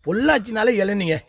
பொள்ளாச்சினாலே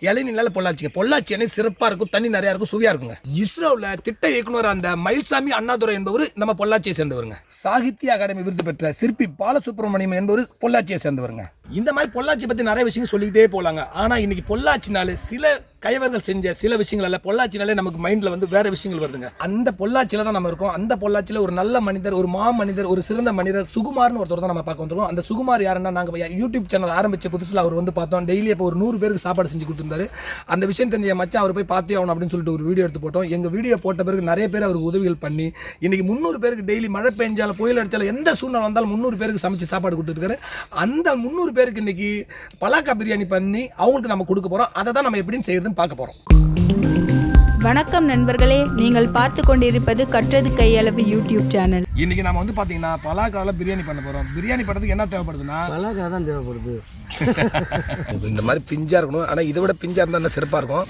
இளநினால பொள்ளாச்சி அணை சிறப்பாக இருக்கும், தண்ணி நிறையா இருக்கும், சுவையாக இருக்குங்க. இஸ்ரோவில் திட்ட இயக்குனர் அந்த மயில்சாமி அண்ணாதுரை என்பவர் நம்ம பொள்ளாச்சியை சேர்ந்தவருங்க. சாகித்ய அகாடமி விருது பெற்ற சிற்பி பாலசுப்ரமணியம் என்பவர் பொள்ளாச்சியை சேர்ந்தவருங்க. இந்த மாதிரி பொள்ளாச்சி பற்றி நிறைய விஷயங்கள் சொல்லிக்கிட்டே போகலாங்க. ஆனால் இன்னைக்கு பொள்ளாச்சினாலே சில கைவர்கள் செஞ்ச சில விஷயங்கள் அல்ல, பொள்ளாச்சினாலே நமக்கு மைண்டில் வந்து வேற விஷயங்கள் வருதுங்க. அந்த பொள்ளாச்சியில் தான் நம்ம இருக்கோம். அந்த பொள்ளாச்சியில் ஒரு நல்ல மனிதர், ஒரு மனிதர், ஒரு சிறந்த மனிதர் சுகுமார்னு ஒருத்தர் தான் நம்ம பார்க்க வந்துருக்கோம். அந்த சுகுமார் யாருன்னா, நாங்கள் யூடியூப் சேனல் ஆரம்பித்த புதுசில் அவர் வந்து பார்த்தோம். டெய்லி இப்போ ஒரு 100 பேருக்கு சாப்பாடு செஞ்சு கொடுத்துருந்தாரு. அந்த விஷயம் தெரிஞ்ச மச்சான் அவர் போய் பார்த்தே ஆகணும் அப்படின்னு சொல்லிட்டு ஒரு வீடியோ எடுத்து போட்டோம். எங்கள் வீடியோ போட்ட பிறகு நிறைய பேர் அவருக்கு உதவிகள் பண்ணி இன்னைக்கு 300 பேருக்கு டெய்லி மழை பெஞ்சாலும் புயல் அடித்தாலும் எந்த சூழ்நிலை வந்தாலும் 300 பேருக்கு சமைச்சு சாப்பாடு கொடுத்துருக்காரு. அந்த 300 பேருக்கு இன்னைக்கு பலாக்கா பிரியாணி பண்ணி அவங்களுக்கு நம்ம கொடுக்க போகிறோம். அதை தான் நம்ம எப்படின்னு செய்யறதுன்னு பார்க்க போகிறோம். வணக்கம் நண்பர்களே, நீங்கள் பார்த்து கொண்டிருப்பது கற்றது கையளவு யூடியூப் சேனல். இன்னைக்கு நம்ம வந்து பார்த்தீங்கன்னா பலாக்காவில் பிரியாணி பண்ண போகிறோம். பிரியாணி பண்ணுறதுக்கு என்ன தேவைப்படுதுன்னா பலாக்கா தான் தேவைப்படுது. இந்த மாதிரி பிஞ்சாக இருக்கணும். ஆனால் இதை விட பிஞ்சாக இருந்தால் இன்னும் சிறப்பாக இருக்கும்.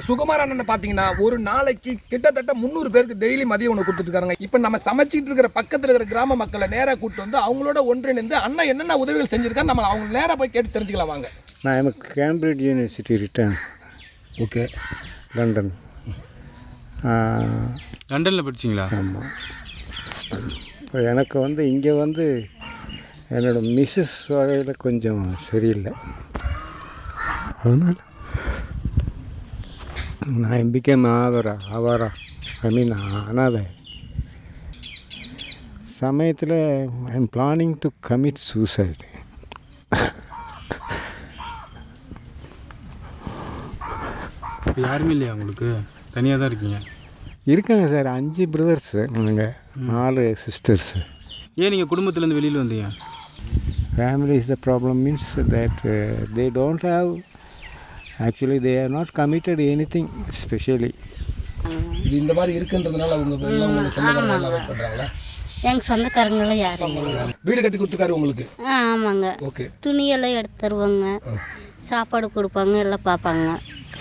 சுகுமார் அண்ணன் பார்த்தீங்கன்னா ஒரு நாளைக்கு கிட்டத்தட்ட 300 பேருக்கு டெய்லி மதிய உணவு கொடுத்துருக்காங்க. இப்போ நம்ம சமைச்சிட்டு இருக்கிற பக்கத்தில் இருக்கிற கிராம மக்களை நேராக கூப்பிட்டு வந்து அவங்களோட ஒன்றிணைந்து அண்ணன் என்னென்ன உதவிகள் செஞ்சிருக்கான்னு நம்ம அவங்க நேராக போய் கேட்டு தெரிஞ்சுக்கலாம் வாங்க. நான் Cambridge university return. Okay. London. லண்டனில் படிச்சிங்களா? ஆமாம். இப்போ எனக்கு வந்து இங்கே வந்து என்னோடய மிஸ்ஸஸ் வகையில் கொஞ்சம் சரியில்லை. அதனால் நான் பிகேம் அனாதை சமயத்தில் I am planning to commit suicide. இப்போ யாருமே இல்லையா உங்களுக்கு? தனியாக தான் இருக்கீங்க? இருக்காங்க சார், 5 பிரதர்ஸு, நாங்கள் 4 சிஸ்டர்ஸு. ஏன் நீங்கள் குடும்பத்துலேருந்து வெளியில் வந்தீங்க? Family is the problem means that they don't have, actually they are not committed anything specially. இது இந்த மாதிரி இருக்குன்றதுனால அவங்க சொந்தக்காரங்க வெயிட் பண்ணுறாங்களா? எங்கள் சொந்தக்காரங்களாம் யாரும் இல்லை. வீடு கட்டி கொடுத்துருக்காரு உங்களுக்கு? ஆமாங்க. ஓகே. துணியெல்லாம் எடுத்து தருவாங்க, சாப்பாடு கொடுப்பாங்க, எல்லாம் பார்ப்பாங்க,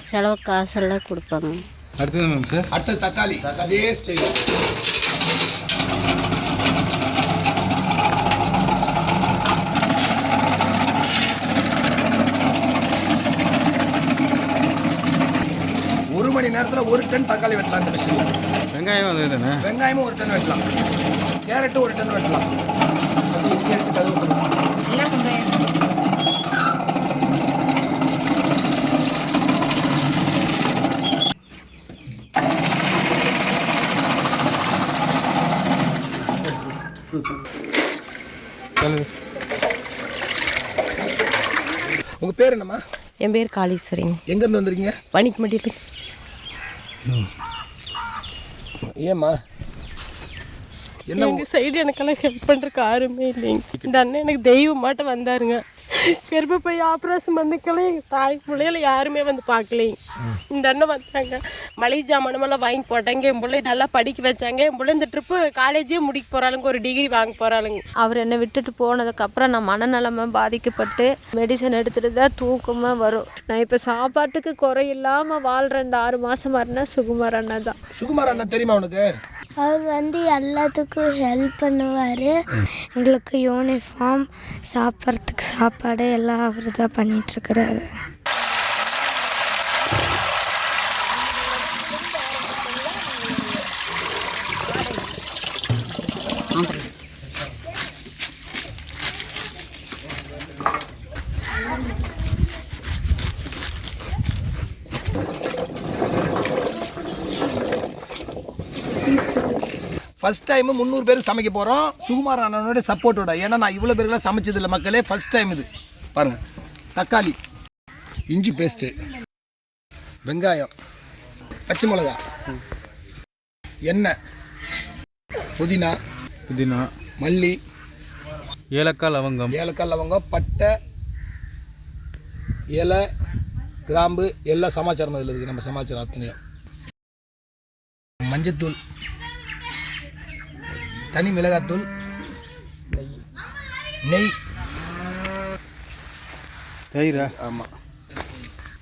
செலவு காசெல்லாம் கொடுப்பாங்க. அடுத்தது மேம் சார்? அடுத்தது தக்காளி. அதே ஸ்டைல். ஒரு மணி நேரத்தில் 1 டன் தக்காளி வெட்டலாம் இந்த மிஷினில். வெங்காயம் அது தானே? வெங்காயமும் 1 டன் வெட்டலாம், கேரட்டும் 1 டன் வெட்டலாம். உங்கள் பேர் என்னம்மா? என் பேர் காளீஸ்வரிங்க. எங்கேருந்து வந்துருக்கீங்க? பணிக்குமட்டியில். ஏம்மா என்ன எங்கள் சைடு எனக்கெல்லாம் ஹெல்ப் பண்ணுறதுக்கு யாருமே இல்லைங்க. இந்த அண்ணன் எனக்கு தெய்வம் மாட்டம் வந்தாருங்க. கர்ப்பப்பை ஆப்ரேஷன் பண்ணிக்கலாம் எங்கள் தாய் பிள்ளைகளை யாருமே வந்து பார்க்கலைங்க. இந்த அண்ணன் வந்தாங்க, மளிகை ஜாமானமெல்லாம் வாங்கி போட்டாங்க, என் பிள்ளை நல்லா படிக்க வச்சாங்க. என் பிள்ளை இந்த ட்ரிப்பு காலேஜே முடிக்க போகிறாளுங்க, ஒரு டிகிரி வாங்க போகிறாளுங்க. அவர் என்னை விட்டுட்டு போனதுக்கப்புறம் நான் மனநலமை பாதிக்கப்பட்டு மெடிசன் எடுத்துகிட்டு தான் தூக்கமாக வரும். நான் இப்போ சாப்பாட்டுக்கு குறையில்லாமல் வாழ்கிற இந்த 6 மாதம் வரனா சுகுமார் அண்ணன் தான். சுகுமார் அண்ணன் தெரியுமா உனக்கு? அவர் வந்து எல்லாத்துக்கும் ஹெல்ப் பண்ணுவார். எங்களுக்கு யூனிஃபார்ம், சாப்பிட்றதுக்கு சாப்பாடு எல்லாம் அவர் தான் பண்ணிகிட்ருக்கிறாரு. ஃபஸ்ட் டைமு 300 பேருக்கு சமைக்க போகிறோம் சுகுமார் அண்ணனோட சப்போர்ட்டோட. ஏன்னா நான் இவ்வளோ பேருக்குலாம் சமைச்சதில்லை மக்களே, ஃபஸ்ட் டைம் இது. பாருங்கள், தக்காளி, இஞ்சி பேஸ்ட்டு, வெங்காயம், பச்சை மிளகா, எண்ணெய், புதினா, மல்லி, ஏலக்காய், லவங்கம், பட்டை, இலை, கிராம்பு எல்லாம் சமாச்சாரம் இதில் இருக்குது. நம்ம சமாச்சாரம் அத்தனையும். மஞ்சத்தூள், தனி மிளகாத்தூள், நெய், தயிரா? ஆமாம்.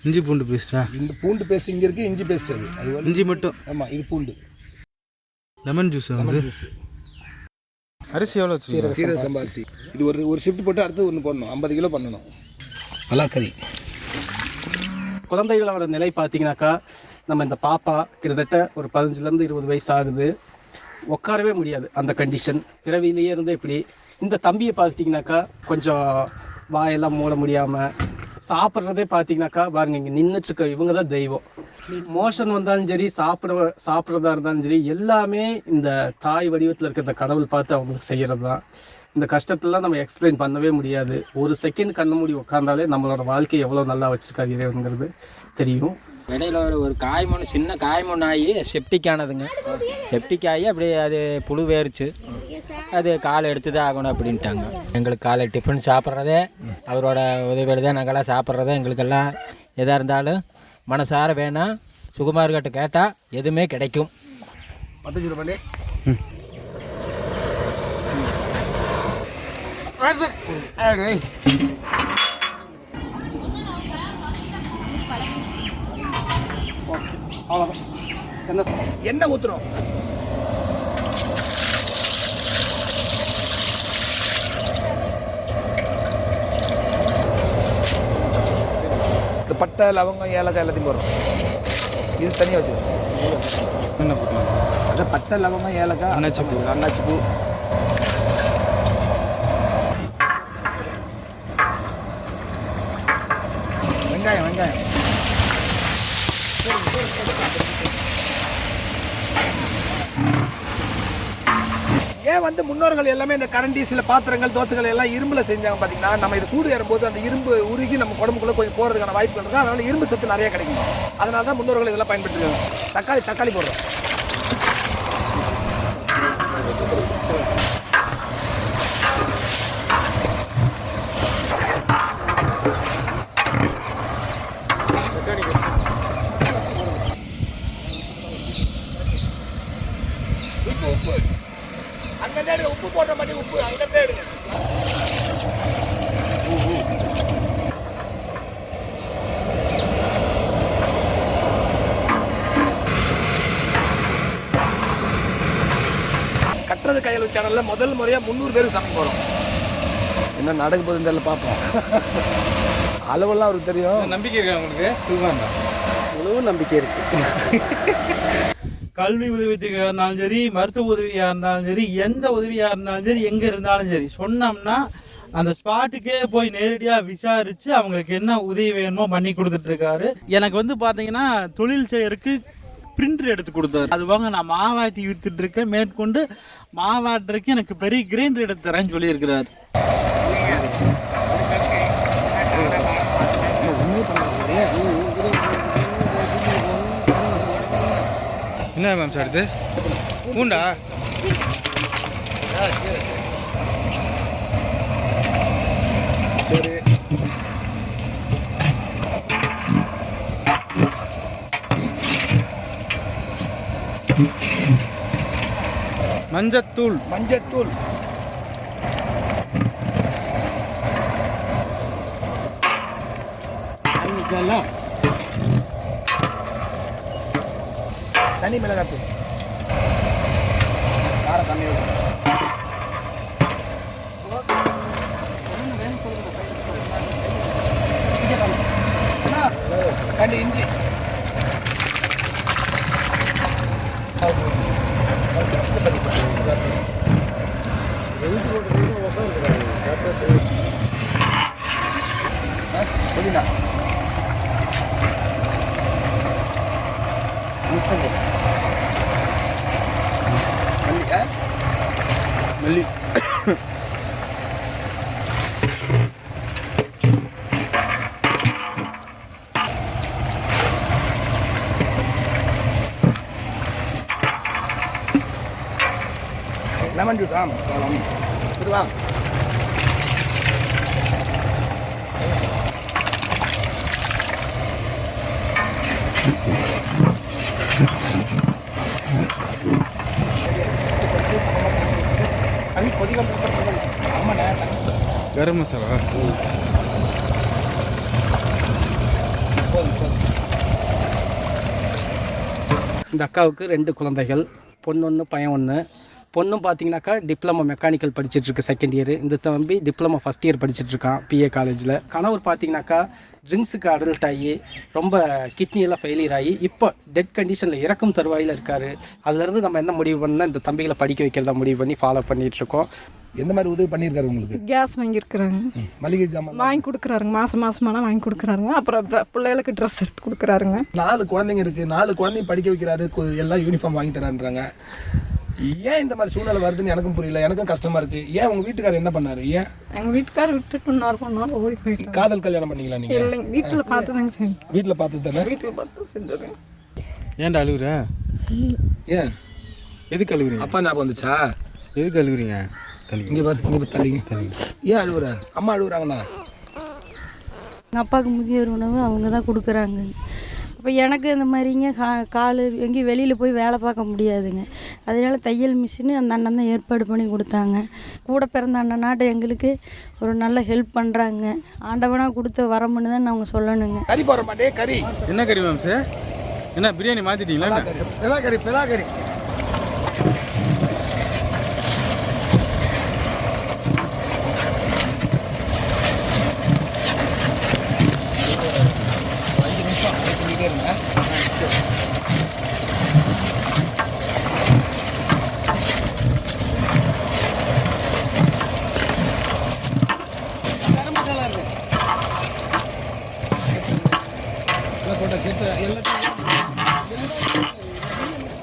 இஞ்சி பூண்டு பேஸ்ட்டா? இந்த பூண்டு பேஸ்ட் இங்கே இருக்குது, இஞ்சி பேஸ்ட் அது. இஞ்சி மட்டும்? ஆமாம், இது பூண்டு. Lemon juice. Lemon juice. அரிசி எவ்வளோ வச்சுருக்கீங்க? சீரக சம்பா அரிசி. இது ஒரு ஷிஃப்ட் போட்டு அடுத்து ஒன்று போடணும். 50 கிலோ பண்ணணும். மலாக்கறி. குழந்தைகளோட நிலை பார்த்தீங்கன்னாக்கா, நம்ம இந்த பாப்பா கிட்டத்தட்ட ஒரு 15லேருந்து 20 வயசு ஆகுது. உட்காரவே முடியாது அந்த கண்டிஷன். பிறவிலேயே இருந்து இப்படி. இந்த தம்பியை பார்த்தீங்கன்னாக்கா கொஞ்சம் வாயெல்லாம் மூட முடியாமல் சாப்பிட்றதே பார்த்தீங்கன்னாக்கா பாருங்க, இங்கே நின்றுட்டுருக்க இவங்க தான் தெய்வம். மோஷன் வந்தாலும் சரி, சாப்பிட்றதா இருந்தாலும் சரி, எல்லாமே இந்த தாய் வடிவத்தில் இருக்கிற கடவுள் பார்த்து அவங்களுக்கு செய்கிறது தான். இந்த கஷ்டத்தெல்லாம் நம்ம எக்ஸ்பிளைன் பண்ணவே முடியாது. ஒரு செகண்ட் கண்ண மூடி உட்காந்தாலே நம்மளோட வாழ்க்கை எவ்வளோ நல்லா வச்சுருக்காரு இறைவனுங்கிறது தெரியும். இடையில ஒரு காய்மண், சின்ன காய்மண் ஆகி செப்டிக் ஆனதுங்க. செப்டிக் ஆகி அப்படியே அது புழு வேறுச்சு. அது காலை எடுத்து தான் ஆகணும் அப்படின்ட்டாங்க. எங்களுக்கு காலை டிஃபன் சாப்பிட்றதே அவரோட உதவியோடு தான் நாங்கள்லாம் சாப்பிட்றதே. எங்களுக்கெல்லாம் எதாக இருந்தாலும் மனசார வேணாம், சுகுமார்கிட்ட கேட்டால் எதுவுமே கிடைக்கும். 10 ரூபாய். என்ன ஊத்துறோம்? இந்த பட்டை, லவங்கம், ஏலக்காய் எல்லாத்தையும் போடுறோம். இது தனியாக வச்சுக்கணும். என்ன போட்டோம்? அதான் பட்டை, லவங்கம், ஏலக்காய், அன்னாச்சி பூ. வெங்காயம். ஏன் முன்னோர்கள் எல்லாமே இந்த கரண்டி, சில பாத்திரங்கள், தோசைகள் எல்லாம் இரும்புல செஞ்சாங்க பார்த்தீங்கன்னா, நம்ம இது சூடு ஏறும்போது அந்த இரும்பு உருகி நம்ம உடம்புக்குள்ள கொஞ்சம் போகிறதுக்கான வாய்ப்பு இருக்குது. அதனால இரும்பு சத்து நிறைய கிடைக்கும். அதனால தான் முன்னோர்கள் இதெல்லாம் பயன்படுத்திருக்காங்க. தக்காளி போடுறோம். உப்பு அங்கே உப்பு போடுற மாதிரி உப்பு அங்கே எடுங்க. கட்டுறது கையளவு சேனல்ல முதல் முறையா 300 பேருக்கு சமைக்க போறோம். என்ன நடக்க போகுதுன்னு தெரியல, பார்ப்போம். அளவெல்லாம் அவருக்கு தெரியும். நம்பிக்கை இருக்கா உங்களுக்கு? முழு நம்பிக்கை இருக்கு. கல்வி உதவியாக இருந்தாலும் சரி, மருத்துவ உதவியாக இருந்தாலும் சரி, எந்த உதவியாக இருந்தாலும் சரி, எங்கே இருந்தாலும் சரி சொன்னோம்னா அந்த ஸ்பாட்டுக்கே போய் நேரடியாக விசாரித்து அவங்களுக்கு என்ன உதவி வேணுமோ பண்ணி கொடுத்துட்ருக்காரு. எனக்கு பார்த்தீங்கன்னா தொழில் செய்யறதுக்கு பிரிண்டர் எடுத்து கொடுத்தாரு. அது வாங்க நான் மாவாட்டி விற்றுட்ருக்கேன். மேற்கொண்டு மாவாட்டுறதுக்கு எனக்கு பெரிய கிரைண்டர் எடுத்து தரேன்னு சொல்லியிருக்கிறார். என்ன மேம் சார் இது? பூண்டா? சரி. மஞ்சத்தூள். தனி மிளகாத்தூள். காரம் கம்மியாக கண்டு இஞ்சி. புதினா. மல்லி. Lemon juice. இதுவா கரம் மசாலா. இந்த அக்காவுக்கு 2 குழந்தைகள், பொண்ணு ஒன்று பையன் ஒன்று. பொண்ணும் பார்த்தீங்கன்னாக்கா டிப்ளமோ மெக்கானிக்கல் படிச்சிட்ருக்கு செகண்ட் இயர். இந்த தம்பி டிப்ளமோ ஃபஸ்ட் இயர் படிச்சிட்ருக்கான் பிஏ காலேஜில். கணவர் பார்த்தீங்கன்னாக்கா ட்ரிங்க்ஸுக்கு அடல்ட் ஆகி ரொம்ப கிட்னியெல்லாம் ஃபெயிலியர் ஆகி இப்போ டெட் கண்டிஷனில் இறக்கும் தருவாயில் இருக்கார். அதுலேருந்து நம்ம என்ன முடிவு பண்ணால் இந்த தம்பிகளை படிக்க வைக்கிறதா முடிவு பண்ணி ஃபாலோ பண்ணிகிட்ருக்கோம். எந்த மாதிரி உதவி பண்ணியிருக்காரு உங்களுக்கு? கேஸ் வாங்கியிருக்கிறாங்க, மளிகை ஜாமான் வாங்கி கொடுக்குறாருங்க, மாதமானா வாங்கி கொடுக்குறாருங்க. அப்புறம் பிள்ளைகளுக்கு ட்ரெஸ் எடுத்து கொடுக்குறாருங்க. 4 குழந்தைங்க இருக்குது, 4 குழந்தையும் படிக்க வைக்கிறாரு, எல்லாம் யூனிஃபார்ம் வாங்கி தரான்றாங்க. ஏன் இந்த மாதிரி சூழ்நிலை வருதுன்னு எனக்கும் புரியல, எனக்கும் கஷ்டமாக இருக்குது. ஏன் உங்கள் வீட்டுக்காரர் என்ன பண்ணாரு? ஏன் எங்கள் வீட்டுக்காரர் விட்டுட்டு இன்னொரு பொண்ணோட ஓடி போயிட்டு காதல் கல்யாணம் பண்ணீங்களா நீங்கள்? இல்லைங்க, வீட்டில் பார்த்து தாங்க செஞ்சு. வீட்டில் பார்த்து தானே? வீட்டில் பார்த்து செஞ்சது. ஏன்டா அழுகுற? ஏன் எதுக்கு அழுகுறீங்க? அப்பா ஞாபகம் வந்துச்சா? எதுக்கு அழுகுறீங்க? இங்கே பார்த்து தள்ளிங்க. ஏன் அழுகுற? அம்மா அழுகுறாங்கண்ணா. எங்கள் அப்பாவுக்கு முதியோர் உணவு அவங்க தான் கொடுக்குறாங்க. அப்போ எனக்கு இந்த மாதிரிங்க கால் எங்கேயும் வெளியில் போய் வேலை பார்க்க முடியாதுங்க. அதனால தையல் மிஷினு அந்த அண்ணன் தான் ஏற்பாடு பண்ணி கொடுத்தாங்க. கூட பிறந்த அண்ணனாட்ட எங்களுக்கு ஒரு நல்ல ஹெல்ப் பண்ணுறாங்க. ஆண்டவனாக கொடுத்த வரமுன்னு தான் அவங்க சொல்லணுங்க. கறி போடுற மாட்டே கறி. என்ன கறி மேம் சார்? என்ன பிரியாணி மாற்றிட்டீங்களா? பெலாக்கறி பெலாக்கறி.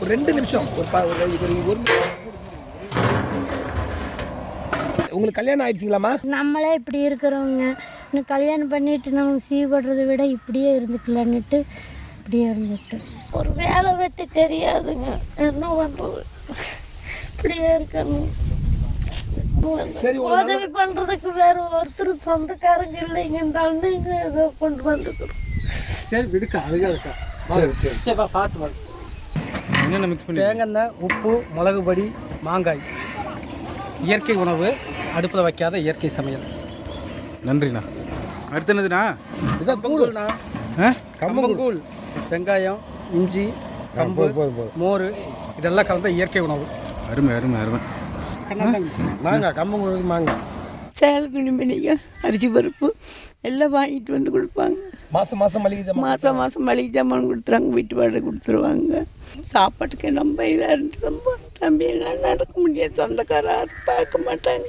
ஒரு 2 நிமிஷம் உங்களுக்கு கல்யாணம் ஆயிடுச்சுங்களாம்மா? நம்மளே இப்படி இருக்கிறவங்க இன்னும் கல்யாணம் பண்ணிட்டு நம்ம சீப்படுறதை விட இப்படியே இருந்துக்கலான்னுட்டு இப்படியே இருந்துட்டு ஒரு வேலை வெட்டி தெரியாதுங்க. என்ன பண்ணுறது, இப்படியே இருக்கணும். உதவி பண்ணுறதுக்கு வேற ஒருத்தர் சொந்தக்காரங்க இல்லைங்க. இந்த அண்ணங்க ஏதோ கொண்டு வந்துக்கிறோம். சரி விடுக்கா, அதுக்காக இருக்கா. சரி சரி சரிப்பா, பார்த்து என்னென்ன மிக்ஸ் பண்ணி? தேங்காய், உப்பு, மிளகு பொடி, மாங்காய், இயற்கை உணவு, அடுப்பில் வைக்காத இயற்கை சமையல். நன்றிண்ணா. அடுத்து என்னதுண்ணா? இதான் கூழ்ண்ணா. கம்பங்கூழ், வெங்காயம், இஞ்சி, கம்பு, மோர் இதெல்லாம் கலந்த இயற்கை உணவு. அருமை அருமை அருமை. மாங்காய், கம்பங்கூழ் மாங்காய், சேலக்குழி மளிகை, அரிசி பருப்பு எல்லாம் வாங்கிட்டு வந்து கொடுப்பாங்க. மாதம் மாதம் மளிகை ஜாமான் மாதம் மளிகை ஜாமான் கொடுத்துருவாங்க, வீட்டு வாடகை கொடுத்துருவாங்க. சாப்பாட்டுக்கு நம்ம இதாக இருந்துச்சு. தம்பி எல்லாம் நடக்க முடியாது, சொந்தக்காரர் பார்க்க மாட்டாங்க,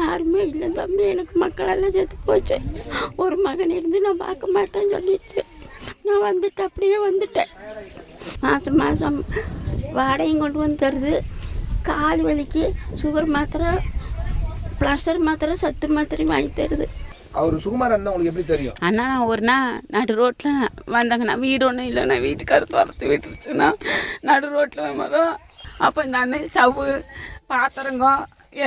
யாருமே இல்லை. தம்பி எனக்கு மக்களெல்லாம் செத்து போச்சு. ஒரு மகன் இருந்து நான் பார்க்க மாட்டேன்னு சொல்லிடுச்சு. நான் வந்துட்டேன், அப்படியே வந்துட்டேன். மாதம் வாடகையும் கொண்டு வந்து தருது. கால் வலிக்கு சுகர் மாத்திரை, ப்ளஷர் மாத்திரை, சத்து மாத்திரையும் வாங்கி தருது. அவர் சுகுமார் அண்ணா உங்களுக்கு எப்படி தெரியும்? அண்ணா நான் ஒரு நாள் நடு ரோட்டில் வந்தாங்கண்ணா, வீடு ஒன்றும் இல்லைண்ணா, வீட்டுக்கார துரத்து விட்டுருச்சுண்ணா, நடு ரோட்டில் வரோம். அப்போ இந்த அண்ணன் ஸ்டவ்வு, பாத்திரங்க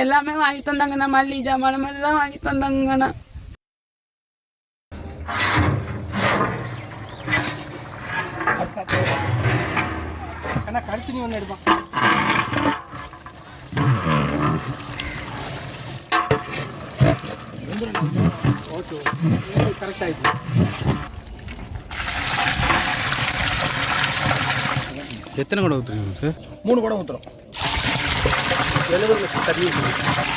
எல்லாமே வாங்கி தந்தாங்கண்ணா, மல்லிகை ஜாமான் எல்லாம் வாங்கி தந்தாங்கண்ணா. ஆனால் கருத்து நீ ஒன்று எடுப்பான். ஓகே கரெக்ட் ஆகிடுச்சு. எத்தனை கூட ஊற்றுறீங்க சார்? 3 குடம் ஊற்றுறோம். 70 லட்சம் தண்ணி ஊற்றுறோம்.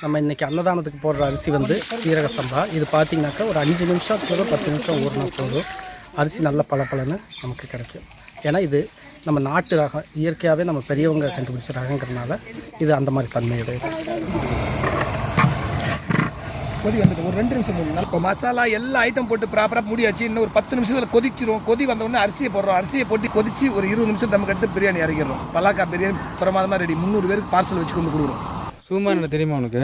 நம்ம இன்றைக்கி அன்னதானத்துக்கு போடுற அரிசி வந்து சீரக சம்பா. இது பார்த்திங்கனாக்கா ஒரு 5 நிமிஷத்துக்கு 10 நிமிஷம் ஊறினா போதும், அரிசி நல்ல பளபளன்னு நமக்கு கிடைக்கும். ஏன்னா இது நம்ம நாட்டு ரகம், இயற்கையாகவே நம்ம பெரியவங்க கண்டுபிடிச்ச ரகங்கிறதுனால இது அந்த மாதிரி தன்மையுடைய. கொதி வந்துட்டு ஒரு 2 நிமிஷம் போடணும். இப்போ மசாலா எல்லா ஐட்டம் போட்டு ப்ராப்பராக மூடியாச்சு. இன்னும் ஒரு 10 நிமிஷத்தில் கொதிச்சிரும். கொதி வந்தோடனே அரிசியை போடுறோம். அரிசியை போட்டு கொதிச்சு ஒரு 20 நிமிஷம் நமக்கு எடுத்து பிரியாணி இறக்கிடுறோம். பலாக்கா பிரியாணி பிரமாதமாக ரெடி. 300 பேருக்கு பார்சல் வச்சு கொண்டு கொடுக்குறோம். சுகுமார் என்ன தெரியுமா உனக்கு?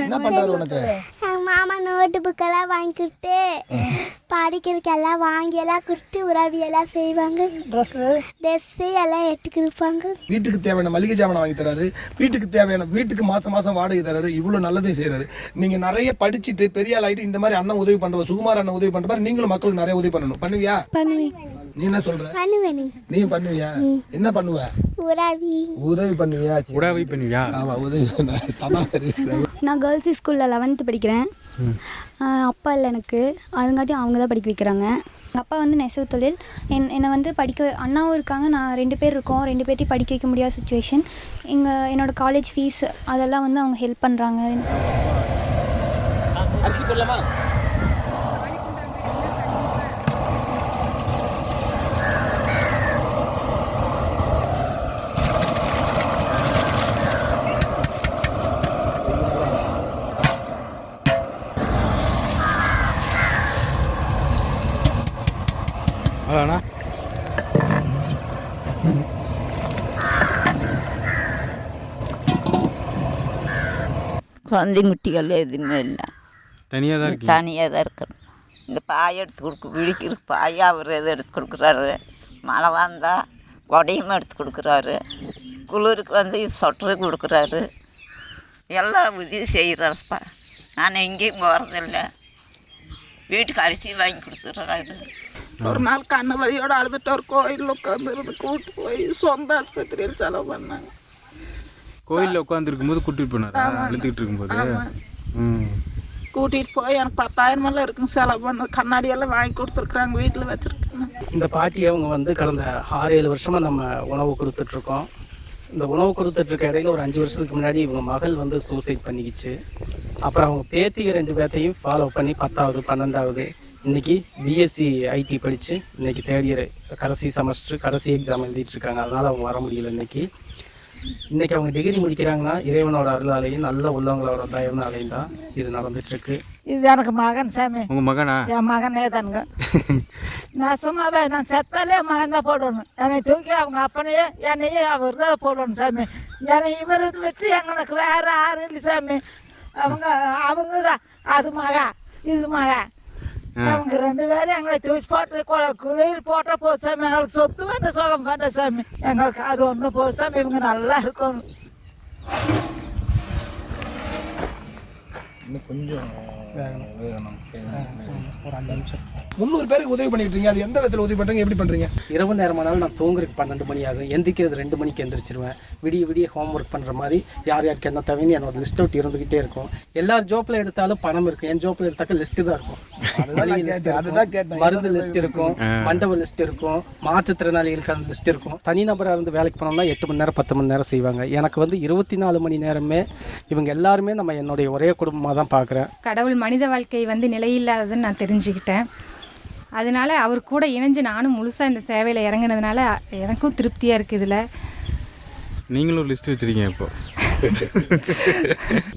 என்ன பண்றாரு உனக்கு? எங்கள் மாமா நோட்டு புக்கெல்லாம் வாங்கி கொடுத்து படிக்கிறதுக்கெல்லாம் வாங்கி எல்லாம் கொடுத்து உறவியெல்லாம் செய்வாங்க. ட்ரெஸ்ஸு எல்லாம் எடுத்து கொடுப்பாங்க. வீட்டுக்கு தேவையான மளிகை ஜாமான் வாங்கி தராரு, வீட்டுக்கு தேவையான வீட்டுக்கு மாசம் மாசம் வாடகை தராரு, இவ்வளவு நல்லதே செய்யறாரு. நீங்க நிறைய படிச்சுட்டு பெரிய ஆள் ஆயிட்டு இந்த மாதிரி அண்ணன் உதவி பண்ற சுகுமார் அண்ணன் உதவி பண்ற மாதிரி நீங்களும் மக்களுக்கு நிறைய உதவி பண்ணணும். பண்ணுவியா? பண்ணுவேன். நீ என்ன சொல்ற? பண்ணுவேன். நீ பண்ணுவியா? என்ன பண்ணுவ? உதவி பண்ணுவியா? உதவி பண்ணுவியா? ஆமா உதவி. நான் கேர்ள்ஸ் ஸ்கூலில் 11th படிக்கிறேன். அப்பா இல்லை எனக்கு, அதுங்காட்டியும் அவங்க தான் படிக்க வைக்கிறாங்க. எங்கள் அப்பா வந்து நெசவு தொழில். என்னை வந்து அண்ணாவும் இருக்காங்க, நான் 2 பேர் இருக்கோம். 2 பேர்த்தையும் படிக்க வைக்க முடியாத சுச்சுவேஷன். என்னோடய காலேஜ் ஃபீஸ் அதெல்லாம் வந்து அவங்க ஹெல்ப் பண்ணுறாங்க. அரிசி போடலாமா? அதாண்ணா குழந்தைங்குட்டிகள் எதுவுமே இல்லை, தனியாக தான் இருக்கு. தனியாக தான் இருக்கிறோம். இந்த பாய் எடுத்து விழிக்கிற பாய் அவர் எது எடுத்து கொடுக்குறாரு. மழை வந்தால் கொடையும் எடுத்து கொடுக்குறாரு. குளிருக்கு வந்து சொட்டரு கொடுக்குறாரு. எல்லா உதவி செய்கிறாருப்பா. நான் எங்கேயும் போகிறதில்ல, வீட்டுக்கு அரிசி வாங்கி கொடுத்துட்றாரு. ஒரு நாள் கண்ணு வலியோடு அழுதுட்டு ஒரு கோயிலில் உட்காந்துருந்து கூப்பிட்டு போய் சொந்த ஆஸ்பத்திரியில் செலவு பண்ணாங்க. கோயிலில் உட்காந்துருக்கும் போது கூட்டிகிட்டு போனாரா? அழுத்துக்கிட்டு இருக்கும்போது கூட்டிகிட்டு போய் எனக்கு 10,000 மேலே இருக்குங்க செலவு பண்ண. கண்ணாடியெல்லாம் வாங்கி கொடுத்துருக்குறாங்க, வீட்டில் வச்சுருக்காங்க. இந்த பாட்டி அவங்க வந்து கடந்த 6-7 வருஷமாக நம்ம உணவு கொடுத்துட்ருக்கோம். இந்த உணவு கொடுத்துட்ருக்க இடையில ஒரு 5 வருஷத்துக்கு முன்னாடி இவங்க மகள் வந்து சூசைட் பண்ணிக்கிச்சு. அப்புறம் அவங்க பேத்திக 2 பேர்த்தையும் ஃபாலோ பண்ணி 10வது 12வது இன்றைக்கி பிஎஸ்சி ஐடி படித்து இன்றைக்கி 3rd இயர் கடைசி செமஸ்டர் கடைசி எக்ஸாம் எழுதிட்டு இருக்காங்க. அதனால் அவங்க வர முடியல. இன்றைக்கி அவங்க டிகிரி முடிக்கிறாங்கன்னா இறைவனோட அருளாலையும் நல்ல உள்ளவங்களோட தயவுனாலையும் தான் இது நடந்துட்டுருக்கு. இது எனக்கு மகன் சாமி. உங்கள் மகனா? என் மகனே தானுங்க. நான் சும்மாவே நான் செத்தாலே மகன் தான் போடணும். என்னை தூக்கி அவங்க அப்பனையே என்னையே அவர் தான் போடணும் சாமி. என்னை இவரை விட்டு எங்களுக்கு வேறு யாரும் இல்லை சாமி. அவங்க தான் அது மகா இது மகா. அவங்க 2 பேரும் எங்களை தூக்கி போட்டு குளியல் போட்டால் போதும் சாமி. எங்களுக்கு சொத்து வேண்டாம், சுகம் வேண்டாம் சாமி. எங்களுக்கு அது ஒன்று போதும் சாமி. இவங்க நல்லா இருக்கணும். இன்னும் கொஞ்சம் வேகணும். ஒரு 5 நிமிஷம். 300 பேருக்கு உதவி பண்ணிட்டு இருக்கீங்க. அது எந்த விதத்தில் உதவி பண்ணுறீங்க, எப்படி பண்ணுறீங்க? இரவு நேரமானாலும் நான் தூங்குறதுக்கு 12 மணி ஆகும். எந்திரிக்கிறது 2 மணிக்கு எந்திரிச்சிருவேன். விடிய ஹோம் ஒர்க் பண்ணுற மாதிரி யார் யாருக்கு என்ன தேவைன்னு என்னோட லிஸ்ட் அவுட் இருந்துக்கிட்டே இருக்கும். எல்லார் ஜோப்பில் எடுத்தாலும் பணம் இருக்கும், என் ஜோப்பில் எடுத்தாக்க லிஸ்ட்டு தான் இருக்கும். மருந்து லிஸ்ட் இருக்கும், மண்டப லிஸ்ட் இருக்கும், மாற்றுத்திறனாளிகளுக்கான லிஸ்ட் இருக்கும். தனிநபராக இருந்து வேலைக்கு போனோம்னா 8 மணி நேரம் 10 மணி நேரம் செய்வாங்க. எனக்கு வந்து 24 மணி நேரமே இவங்க எல்லாருமே நம்ம என்னுடைய ஒரே குடும்பமாக தான் பார்க்குறேன். கடவுள் மனித வாழ்க்கை வந்து நிலையில்லாததுன்னு நான் தெரிஞ்சுக்கிட்டேன். அதனால அவர் கூட இணைஞ்சு நானும் முழுசாக இந்த சேவையில் இறங்கினதுனால எனக்கும் திருப்தியாக இருக்குது. இதில் நீங்களும் லிஸ்ட் வச்சுருக்கீங்க. இப்போ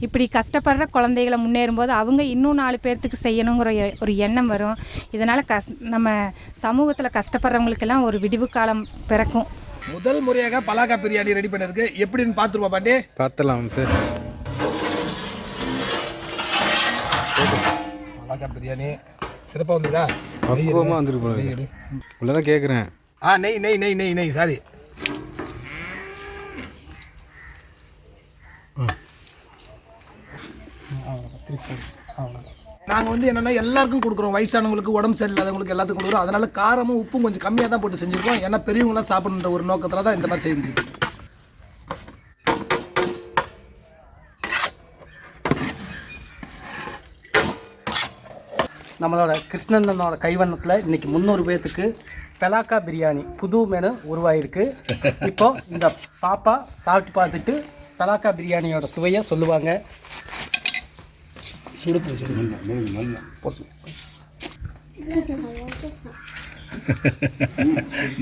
இப்படி கஷ்டப்படுற குழந்தைகளை முன்னேறும்போது அவங்க இன்னும் 4 பேர்த்துக்கு செய்யணுங்கிற ஒரு எண்ணம் வரும். இதனால் நம்ம சமூகத்தில் கஷ்டப்படுறவங்களுக்கெல்லாம் ஒரு விடிவு காலம் பிறக்கும். முதல் முறையாக பலாக்கா பிரியாணி ரெடி பண்ணிருக்கு. எப்படின்னு பார்த்துருப்பா பாண்டி? பார்த்துலாம் சார். பலாக்கா பிரியாணி சிறப்பாக வந்துருக்கா? பக்குவமாக வந்துருக்கு. உள்ளதான் கேட்குறேன். நெய் நெய் நெய் நெய் நெய் சாரி. நாங்கள் வந்து என்னென்னா எல்லாருக்கும் கொடுக்குறோம். வயசானவங்களுக்கு, உடம்பு சரியில்லாதவங்களுக்கு எல்லாத்துக்கும் கொடுக்குறோம். அதனால காரமும் உப்பும் கொஞ்சம் கம்மியாக தான் போட்டு செஞ்சுருக்கோம். ஏன்னா பெரியவங்களாம் சாப்பிட்ணுன்ற ஒரு நோக்கத்தில் தான் இந்த மாதிரி செஞ்சுருக்கு. நம்மளோட கிருஷ்ணனோட கைவண்ணத்தில் இன்றைக்கி 300 பேர்த்துக்கு பலாக்கா பிரியாணி புது மெனு உருவாயிருக்கு. இப்போ இந்த பாப்பா சாப்பிட்டு பார்த்துட்டு பலாக்கா பிரியாணியோட சுவையை சொல்லுவாங்க.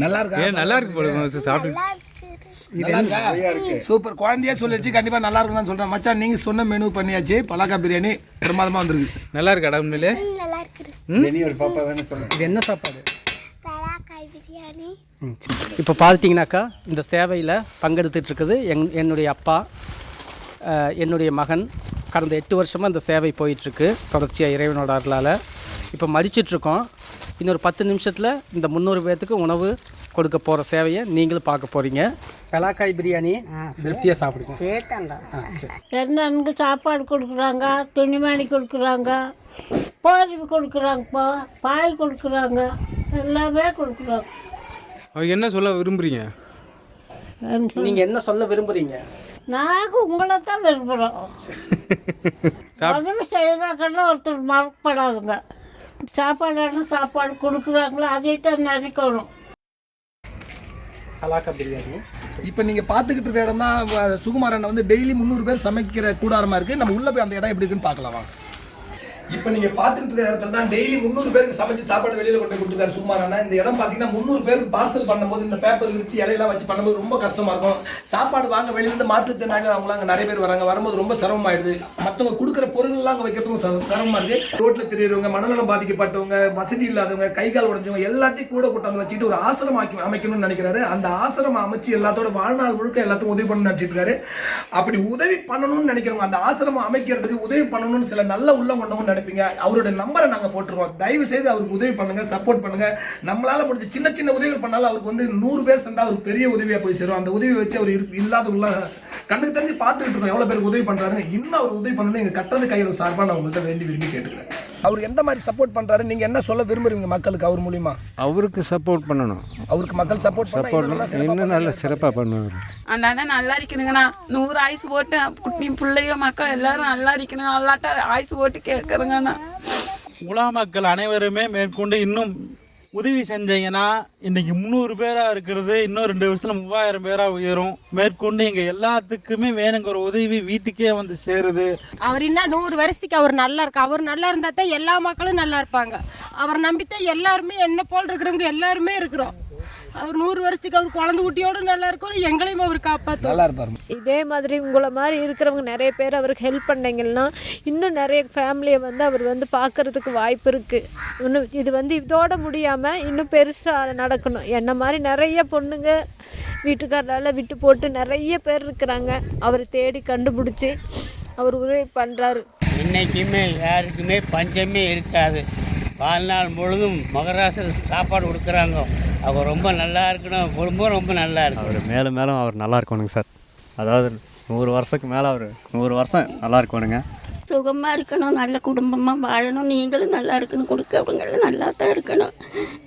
நல்லா இருக்கா? நல்லா இருக்கு போல சாப்பிட்டு. சூப்பர். குழந்தையே சொல்லிச்சு, கண்டிப்பா நல்லா இருக்கும் தான் சொல்றேன். மச்சான் நீங்க சொன்ன மெனு பண்ணியாச்சு. பலாக்கா பிரியாணி பிரமாதமா வந்திருக்கு. நல்லா இருக்கு உண்மையிலே. நல்லா இருக்கு. ஒரு பாப்பா வேணும் சொல்லுங்க. இது என்ன சாப்பாடு? பலாக்காய் பிரியாணி. இப்போ பார்த்திங்கனாக்கா இந்த சேவையில் பங்கெடுத்துட்டு இருக்குது என்னுடைய அப்பா, என்னுடைய மகன், கடந்த 8 வருஷமாக இந்த சேவை போயிட்டுருக்கு தொடர்ச்சியாக இறைவனோட அருளால். இப்போ மதிச்சிட்ருக்கோம். இன்னொரு 10 நிமிஷத்தில் இந்த 300 பேர்த்துக்கு உணவு கொடுக்க போகிற சேவையை நீங்களும் பார்க்க போகிறீங்க. பலாக்காய் பிரியாணி திருப்தியாக சாப்பிடுங்க. சரி. பெருநாளுக்கு சாப்பாடு கொடுக்குறாங்க, துணிமணி கொடுக்குறாங்க, போர்வை கொடுக்குறாங்கப்பா, பாய் கொடுக்குறாங்க, எல்லாமே கொடுக்குறாங்க. அவங்க என்ன சொல்ல விரும்புகிறீங்க? நீங்கள் என்ன சொல்ல விரும்புகிறீங்க? நாங்கள் உங்களை தான் விரும்புகிறோம். உதவி செய்கிறாங்கன்னா ஒருத்தர் மறக்கப்படாதுங்க. சாப்பாடு கொடுக்குறாங்களோ அதை தான் நினைக்கணும். பலாக்காய் பிரியாணி இப்போ நீங்கள் பார்த்துக்கிட்டு இருக்க இடம் தான் சுகுமாரன் வந்து டெய்லி 300 பேர் சமைக்கிற கூடாரமாக இருக்குது. நம்ம உள்ளே போய் அந்த இடம் எப்படி இருக்குன்னு பார்க்கலாமா? இப்போ நீங்கள் பார்த்துக்கிட்டு இருக்க இடத்துல தான் டெய்லி 300 பேருக்கு சமைச்சு சாப்பாடு வெளியில் கொண்டு கொடுத்துருக்காரு சுகுமாரண்ணா. இந்த இடம் பார்த்தீங்கன்னா 300 பேருக்கு பார்சல் பண்ணும்போது இந்த பேப்பர் விரிச்சு இலையெல்லாம் வச்சு பண்ணும்போது ரொம்ப கஷ்டமாக இருக்கும். சாப்பாடு வாங்க வெளியிலேருந்து மாற்றுத்திறனாளிகள் அவங்களாம் அங்கே நிறைய பேர் வராங்க. வரும்போது ரொம்ப சிரமமாயிடுது. மற்றவங்க கொடுக்குற பொருள்லாம் அங்கே வைக்கிறதுக்கும் சிரமமாக இருக்குது. ரோட்டில் தெரியறவங்க, மனநலம் பாதிக்கப்பட்டவங்க, வசதி இல்லாதவங்க, கைகால் உடஞ்சவங்க எல்லாத்தையும் கூட கூட்டாந்து வச்சுட்டு ஒரு ஆசிரமம் அமைக்கணும்னு நினைக்கிறாரு. அந்த ஆசிரமம் அமைச்சு எல்லாத்தோட வாழ்நாள் முழுக்க எல்லாத்துக்கும் உதவி பண்ணணும்னு நினச்சிட்டு இருக்காரு. அப்படி உதவி பண்ணணும்னு நினைக்கிறவங்க அந்த ஆசிரமம் அமைக்கிறதுக்கு உதவி பண்ணணும்னு சில நல்ல உள்ளம் கொண்டவங்க நினைப்பீங்க. அவரோட நம்பரை நாங்கள் போட்டுருவோம். தயவு செய்து அவருக்கு உதவி பண்ணுங்க, சப்போர்ட் பண்ணுங்க. நம்மளால முடிஞ்ச சின்ன சின்ன உதவிகள் பண்ணாலும் அவருக்கு வந்து 100 பேர் சேர்ந்தா ஒரு பெரிய உதவியா போய் சேரும். அந்த உதவியை வச்சு அவர் இல்லாத உள்ள கண்ணுக்கு தெரிஞ்சு பார்த்துக்கிட்டு இருக்கோம் எவ்வளவு பேருக்கு உதவி பண்றாருன்னு. இன்னும் அவர் உதவி பண்ணணும் எங்க கட்டது கையில் சார்பாக நான் உங்கள்கிட்ட விரும்பி கேட்டுக்கிறேன். அவர் எந்த மாதிரி சப்போர்ட் பண்றாரு, நீங்க என்ன சொல்ல விரும்புறீங்க மக்களுக்கு அவர் மூலியமா? அவருக்கு சப்போர்ட் பண்ணணும். அவருக்கு மக்கள் சப்போர்ட் இன்னும் நல்ல சிறப்பாக பண்ணுவார். அந்த அண்ணன் நல்லா இருக்கணுங்கண்ணா. 100 ஆயுசு போட்டு குட்டி பிள்ளைங்க மக்கள் எல்லாரும் நல்லா இருக்கணும். நல்லாட்ட ஆயுசு போட்டு கேட்குறேங்கண்ணா. உலக மக்கள் அனைவருமே மேற்கொண்டு இன்னும் உதவி செஞ்சீங்கன்னா இன்னைக்கு 300 பேராக இருக்கிறது இன்னும் 2 வருஷத்தில் 3000 பேராக உயரும். மேற்கொண்டு எங்கள் எல்லாத்துக்குமே வேணுங்கிற உதவி வீட்டுக்கே வந்து சேருது. அவர் இன்னும் 100 வருஷத்துக்கு அவர் நல்லா இருக்கு. அவர் நல்லா இருந்தால் தான் எல்லா மக்களும் நல்லா இருப்பாங்க. அவர் நம்பித்தான் எல்லாருமே என்ன போல் இருக்கிறவங்க எல்லாருமே இருக்கிறோம். அவர் 100 வருஷத்துக்கு அவர் குழந்தை குட்டியோடு நல்லா இருக்கும். எங்களையும் அவர் காப்பாற்ற நல்லா இருப்பார். இதே மாதிரி உங்களை மாதிரி இருக்கிறவங்க நிறைய பேர் அவருக்கு ஹெல்ப் பண்ணீங்கன்னா இன்னும் நிறைய ஃபேமிலியை வந்து அவர் வந்து பார்க்கறதுக்கு வாய்ப்பு இருக்குது. இன்னும் இது வந்து இதோட முடியாமல் இன்னும் பெருசாக நடக்கணும். என்ன மாதிரி நிறைய பொண்ணுங்க வீட்டுக்காரரால் விட்டு போட்டு நிறைய பேர் இருக்கிறாங்க. அவரை தேடி கண்டுபிடிச்சி அவர் உதவி பண்ணுறாரு. இன்றைக்குமே யாருக்குமே பஞ்சமே இருக்காது. வாழ்நாள் முழுதும் மகராசர் சாப்பாடு கொடுக்குறாங்க. அவர் ரொம்ப நல்லா இருக்கணும். குடும்பம் ரொம்ப நல்லா இருக்கும். அவர் மேலும் மேலும் அவர் நல்லா இருக்கணுங்க சார். அதாவது 100 வருஷத்துக்கு மேலே அவர் 100 வருஷம் நல்லா இருக்கணுங்க. சுகமாக இருக்கணும், நல்ல குடும்பமாக வாழணும். நீங்களும் நல்லா இருக்கணும், கொடுக்கவங்களும் நல்லா தான் இருக்கணும்.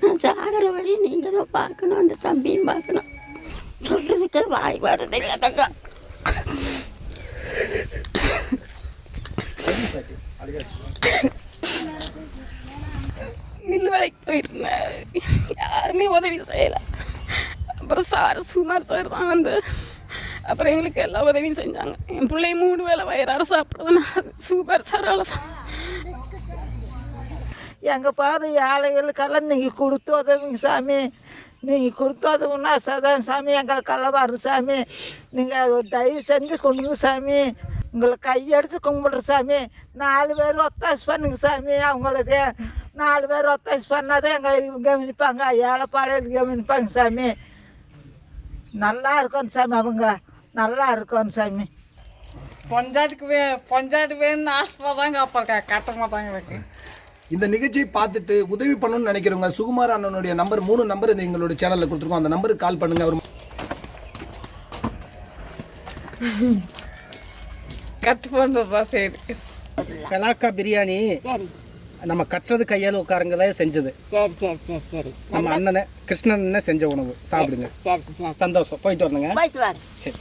நான் சாகிற வழி நீங்களும் பார்க்கணும், அந்த தம்பியும் பார்க்கணும். சொல்கிறதுக்கு வாய் வருது இல்லை தக்கா. மில் வேலைக்கு போயிருந்தேன். யாருமே உதவி செய்யலை. அப்புறம் சுகுமார் சார் தான் வந்து அப்புறம் எங்களுக்கு எல்லா உதவியும் செஞ்சாங்க. என் பிள்ளை 3 வேளை வயிறார சாப்பிட்றதுனா சுகுமார் சாரால் தான். எங்கள் பாரு ஏழைகளுக்கெல்லாம் நீங்கள் கொடுத்து உதவுங்க சாமி. நீங்கள் கொடுத்து உதவுனா சதான் சாமி. எங்களுக்கெல்லாம் வரும் சாமி. நீங்கள் ஒரு தயவு செஞ்சு கொடுங்க சாமி. உங்களை கையெடுத்து கும்பிடுற சாமி. 4 பேர் ஒத்தாசு பண்ணுங்க சாமி. அவங்களுக்கு 4 பேர் ஒத்தாசு பண்ணாதான் எங்களை கவனிப்பாங்க. ஏழைப்பாளையில் கவனிப்பாங்க சாமி. நல்லா இருக்கணும் சாமி. அவங்க நல்லா இருக்கணும் சாமி. பஞ்சாயத்துக்கு வேணும்னு ஆசைப்படாங்க. அப்புறம் கட்ட மாட்டாங்க எனக்கு. இந்த நிகழ்ச்சியை பார்த்துட்டு உதவி பண்ணணும்னு நினைக்கிறவங்க சுகுமார் அண்ணனுடைய நம்பர் 3 நம்பர் இந்த எங்களுடைய சேனலில் கொடுத்துருக்கோம். அந்த நம்பருக்கு கால் பண்ணுங்க. அவர் கட்டு பண்ணுறதா சரி. பலாக்கா பிரியாணி சரி, நம்ம கட்டுறது கையால் உட்காரங்களே செஞ்சது. சரி சரி சரி சரி. நம்ம அண்ணனை கிருஷ்ணன் செஞ்ச உணவு சாப்பிடுங்க. சரி சரி. சந்தோஷம். போயிட்டு வரணுங்க. போயிட்டு வாங்க. சரி.